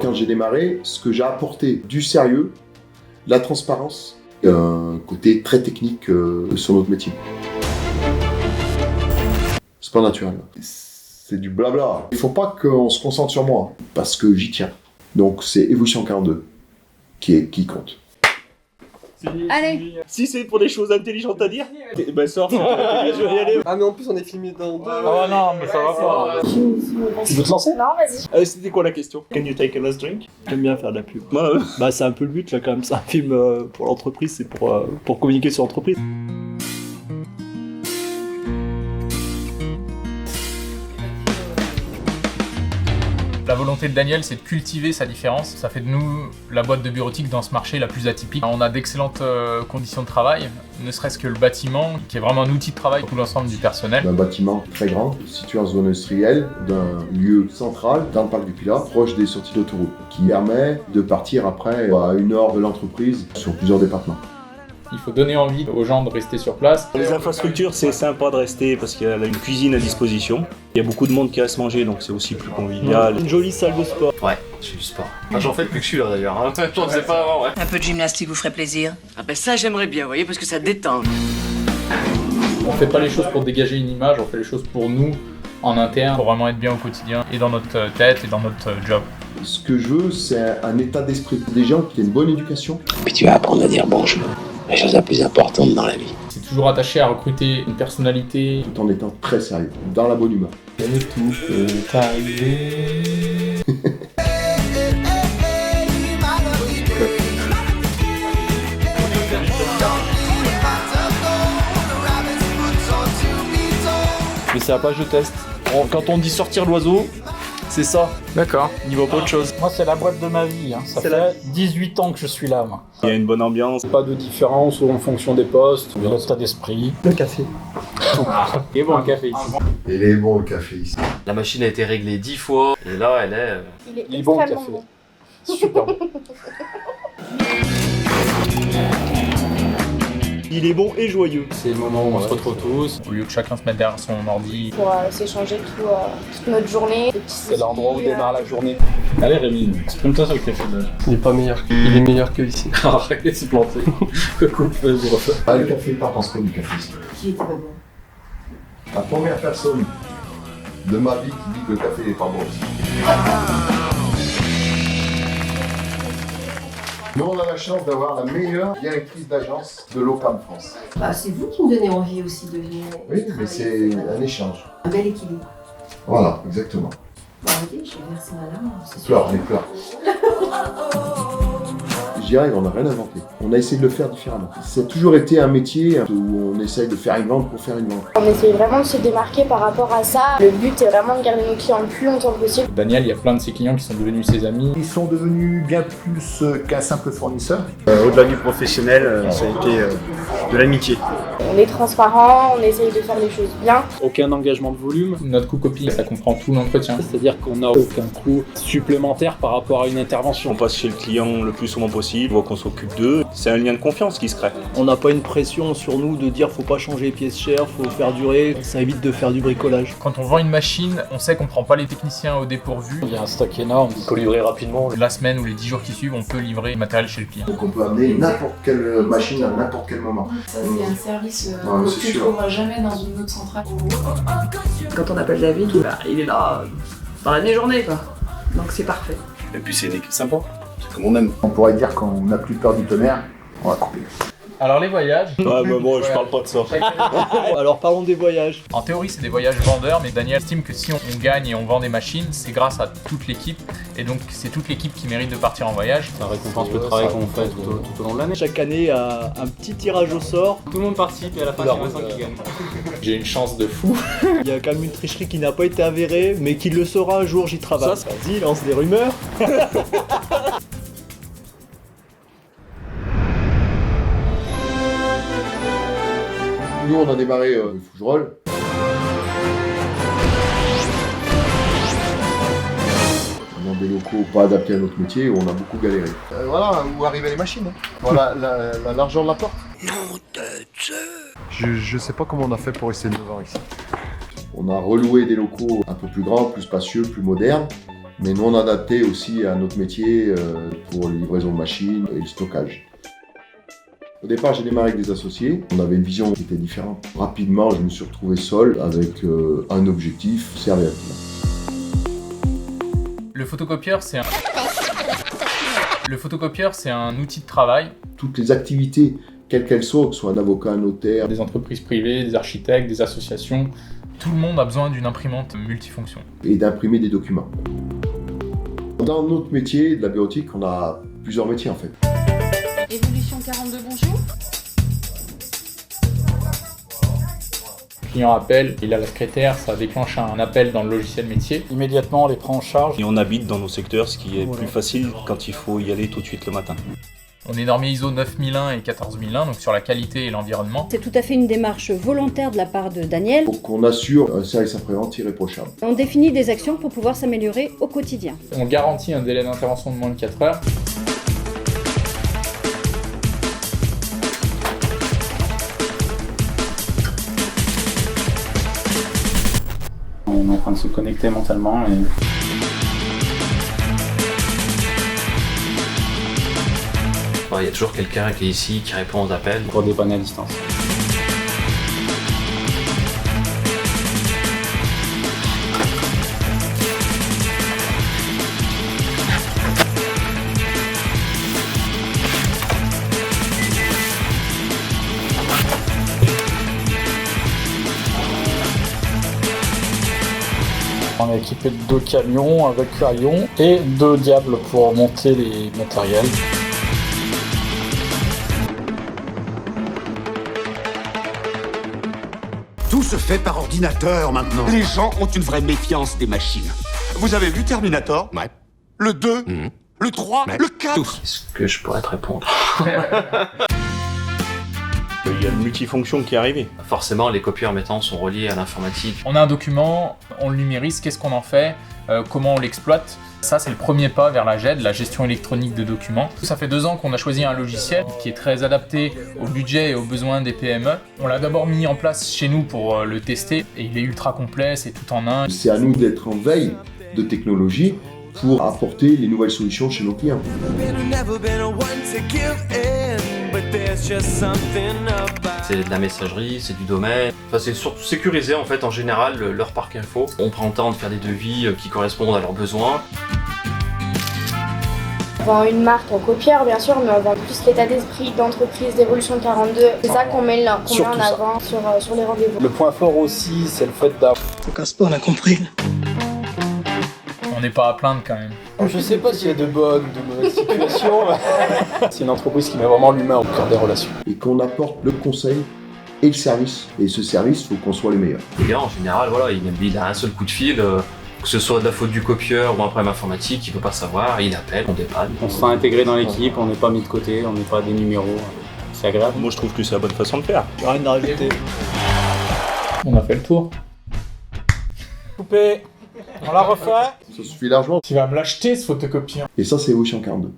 quand j'ai démarré, ce que j'ai apporté du sérieux, la transparence, et un côté très technique sur notre métier. C'est pas naturel. C'est du blabla. Il faut pas qu'on se concentre sur moi, parce que j'y tiens. Donc c'est Evolution 42 qui compte. Allez. Si c'est pour des choses intelligentes à dire, bah sors, je vais y aller. Ah mais en plus on est filmé dans deux. Oh non, mais ça va pas. Tu veux te lancer? Non, vas-y. C'était quoi la question? Can you take a last drink? J'aime bien faire de la pub. Bah c'est un peu le but là quand même, c'est un film pour l'entreprise, c'est pour communiquer sur l'entreprise. La volonté de Daniel, c'est de cultiver sa différence. Ça fait de nous la boîte de bureautique dans ce marché la plus atypique. On a d'excellentes conditions de travail, ne serait-ce que le bâtiment, qui est vraiment un outil de travail pour tout l'ensemble du personnel. Un bâtiment très grand, situé en zone industrielle, d'un lieu central, dans le parc du Pilat, proche des sorties d'autoroute, qui permet de partir après à 1 heure de l'entreprise sur plusieurs départements. Il faut donner envie aux gens de rester sur place. Les infrastructures, c'est sympa de rester parce qu'il y a une cuisine à disposition. Il y a beaucoup de monde qui reste manger, donc c'est aussi plus convivial. Une jolie salle de sport. Ouais, je fais du sport. Enfin, j'en fais depuis que je suis là d'ailleurs. Hein. J'en faisais pas avant, ouais. Un peu de gymnastique vous ferait plaisir? Ah ben ça j'aimerais bien, vous voyez, parce que ça détend. On fait pas les choses pour dégager une image, on fait les choses pour nous, en interne, pour vraiment être bien au quotidien, et dans notre tête, et dans notre job. Ce que je veux, c'est un état d'esprit. Des gens qui ont une bonne éducation. Puis tu vas apprendre à dire bonjour. La chose la plus importante dans la vie. C'est toujours attaché à recruter une personnalité. Tout en étant très sérieux, dans la bonne humeur. Le tout peut arriver. Mais c'est la page de test. Quand on dit sortir l'oiseau, c'est ça. D'accord. Il n'y voit pas autre chose. Moi, c'est la boîte de ma vie. Hein. Ça fait 18 ans que je suis là, moi. Il y a une bonne ambiance. Pas de différence en fonction des postes, de l'état d'esprit. Le café. Et bon, le café ici. Il est bon le café ici. La machine a été réglée 10 fois et là elle est... Il est bon, le extrêmement café. bon. Super bon. Il est bon et joyeux. C'est le moment où on se retrouve tous, au lieu que chacun se mette derrière son ordi. Pour s'échanger toute notre journée. C'est l'endroit où démarre la journée. Allez Rémi, exprime-toi sur le café. Il est pas meilleur. Il est meilleur que ici. Arrête de se planter. Coupe, vas-y, refais. Ah, le café, pas pense pas du café ici. Qui était pas bon? La première personne de ma vie qui dit que le café n'est pas bon ici. Nous, on a la chance d'avoir la meilleure directrice d'agence de l'OCAM France. Bah, c'est vous qui me donnez envie aussi de venir. Oui, mais c'est un échange. Un bel équilibre. Voilà, exactement. Bon, arrêtez, je vais verser ma larme. Pleure, les pleurs. J'y arrive, on n'a rien inventé. On a essayé de le faire différemment. Ça a toujours été un métier où on essaye de faire une vente pour faire une vente. On essaye vraiment de se démarquer par rapport à ça. Le but est vraiment de garder nos clients le plus longtemps possible. Daniel, il y a plein de ses clients qui sont devenus ses amis. Ils sont devenus bien plus qu'un simple fournisseur. Au-delà du professionnel, ça a été de l'amitié. On est transparent, on essaye de faire les choses bien. Aucun engagement de volume. Notre coût copie, ça comprend tout l'entretien. C'est-à-dire qu'on n'a aucun coût supplémentaire par rapport à une intervention. On passe chez le client le plus souvent possible, on voit qu'on s'occupe d'eux. C'est un lien de confiance qui se crée. On n'a pas une pression sur nous de dire faut pas changer les pièces chères, faut faire durer. Ça évite de faire du bricolage. Quand on vend une machine, on sait qu'on prend pas les techniciens au dépourvu. Il y a un stock énorme. Il faut livrer rapidement. La semaine ou les 10 jours qui suivent, on peut livrer le matériel chez le client. Donc on peut amener n'importe quelle machine à n'importe quel moment. Ça, c'est un service Ouais, que c'est tu ne sûr. trouveras jamais dans une autre centrale. Quand on appelle David, il est là dans la demi-journée quoi. Donc c'est parfait. Et puis c'est une équipe sympa. C'est comme on aime. On pourrait dire qu'on n'a plus peur du tonnerre. On va couper. Alors les voyages. Ah bah bon, je parle pas de ça. Alors parlons des voyages. En théorie, c'est des voyages vendeurs, mais Daniel estime que si on gagne et on vend des machines, c'est grâce à toute l'équipe. Et donc, c'est toute l'équipe qui mérite de partir en voyage. Ça récompense le travail qu'on fait tout au long de l'année. Chaque année, un petit tirage au sort. Tout le monde participe et à la fin, c'est Vincent qui gagne. J'ai une chance de fou. Il y a quand même une tricherie qui n'a pas été avérée, mais qui le sera un jour, j'y travaille. Vas-y, lance des rumeurs. Nous, on a démarré le Fougerolles. Dans des locaux pas adaptés à notre métier, où on a beaucoup galéré. Voilà où arrivaient les machines. Voilà l'argent de la porte. Je sais pas comment on a fait pour rester 9 ans ici. On a reloué des locaux un peu plus grands, plus spacieux, plus modernes. mais non adaptés aussi à notre métier pour les livraisons de machines et le stockage. Au départ, j'ai démarré avec des associés. On avait une vision qui était différente. Rapidement, je me suis retrouvé seul avec un objectif, servir. Le photocopieur, c'est un outil de travail. Toutes les activités, quelles qu'elles soient, que ce soit un avocat, un notaire, Des entreprises privées, des architectes, des associations. Tout le monde a besoin d'une imprimante multifonction. et d'imprimer des documents. Dans notre métier de la bureautique, on a plusieurs métiers en fait. Évolution 42, bonjour. Le client appelle, il a la secrétaire, ça déclenche un appel dans le logiciel métier. Immédiatement, on les prend en charge. Et on habite dans nos secteurs, ce qui est plus facile quand il faut y aller tout de suite le matin. On est normé ISO 9001 et 14001, donc sur la qualité et l'environnement. C'est tout à fait une démarche volontaire de la part de Daniel. Pour qu'on assure un service après-vente irréprochable. On définit des actions pour pouvoir s'améliorer au quotidien. On garantit un délai d'intervention de moins de 4 heures. On est en train de se connecter mentalement et... Il y a toujours quelqu'un qui est ici, qui répond aux appels. pour dépanner à distance. On est équipé de 2 camions avec haillons et 2 diables pour monter les matériels. Tout se fait par ordinateur maintenant. Les gens ont une vraie méfiance des machines. Vous avez vu Terminator? Ouais. Le 2, le 3, le 4. Est-ce que je pourrais te répondre? Il y a le multifonction qui est arrivé. Forcément, les copieurs maintenant sont reliés à l'informatique. On a un document, on le numérise, qu'est-ce qu'on en fait, comment on l'exploite. Ça, c'est le premier pas vers la GED, la gestion électronique de documents. Ça fait 2 ans qu'on a choisi un logiciel qui est très adapté au budget et aux besoins des PME. On l'a d'abord mis en place chez nous pour le tester et il est ultra complet, c'est tout en un. C'est à nous d'être en veille de technologie pour apporter les nouvelles solutions chez nos clients. C'est de la messagerie, c'est du domaine. Enfin, c'est surtout sécurisé en fait en général leur parc info. On prend le temps de faire des devis qui correspondent à leurs besoins. On vend une marque, un copieur bien sûr, mais on vend plus l'état d'esprit d'entreprise d'Évolution 42. C'est ça qu'on met là, qu'on met en avant sur les rendez-vous. Le point fort aussi, c'est le fait d'avoir... Faut casse pas, on a compris. On n'est pas à plaindre quand même. Je sais pas s'il y a de bonnes ou de mauvaises situations. C'est une entreprise qui met vraiment l'humain au cœur des relations. Et qu'on apporte le conseil et le service. Et ce service, il faut qu'on soit les meilleurs. Les gars en général, voilà, il a un seul coup de fil, que ce soit de la faute du copieur ou un problème informatique, il peut pas savoir, il appelle, on dépanne. On se sent intégré dans l'équipe, on n'est pas mis de côté, on n'est pas des numéros. C'est agréable. Moi je trouve que c'est la bonne façon de faire. Rien à rajouter. On a fait le tour. Coupé. On la refait. Ça suffit largement. Tu vas me l'acheter ce photocopieur. Et ça, c'est Évolution 42.